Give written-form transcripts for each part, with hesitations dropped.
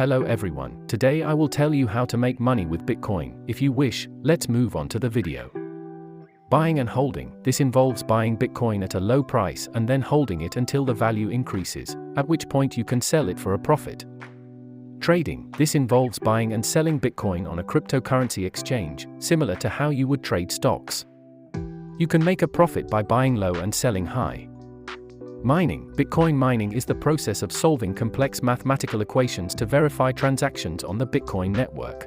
Hello everyone, today I will tell you how to make money with Bitcoin. If you wish, let's move on to the video. Buying and holding. This involves buying Bitcoin at a low price and then holding it until the value increases, at which point you can sell it for a profit. Trading. This involves buying and selling Bitcoin on a cryptocurrency exchange, similar to how you would trade stocks. You can make a profit by buying low and selling high. Mining. Bitcoin mining is the process of solving complex mathematical equations to verify transactions on the Bitcoin network.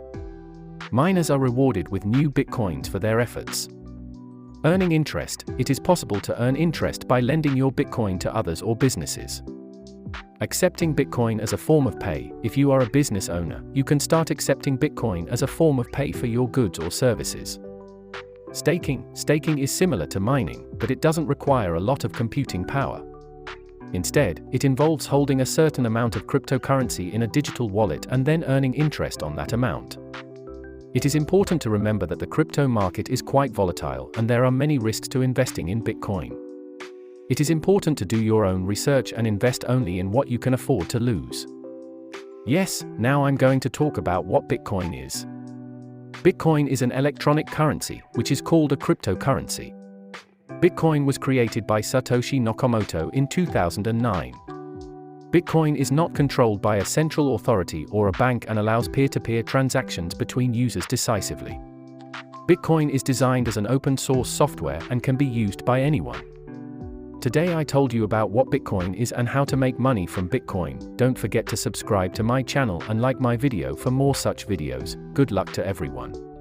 Miners are rewarded with new Bitcoins for their efforts. Earning interest. It is possible to earn interest by lending your Bitcoin to others or businesses. Accepting Bitcoin as a form of pay. If you are a business owner, you can start accepting Bitcoin as a form of pay for your goods or services. Staking. Staking is similar to mining, but it doesn't require a lot of computing power. Instead, it involves holding a certain amount of cryptocurrency in a digital wallet and then earning interest on that amount. It is important to remember that the crypto market is quite volatile and there are many risks to investing in Bitcoin. It is important to do your own research and invest only in what you can afford to lose. Yes, now I'm going to talk about what Bitcoin is. Bitcoin is an electronic currency, which is called a cryptocurrency. Bitcoin was created by Satoshi Nakamoto in 2009. Bitcoin is not controlled by a central authority or a bank and allows peer-to-peer transactions between users decisively. Bitcoin is designed as an open-source software and can be used by anyone. Today I told you about what Bitcoin is and how to make money from Bitcoin. Don't forget to subscribe to my channel and like my video for more such videos. Good luck to everyone.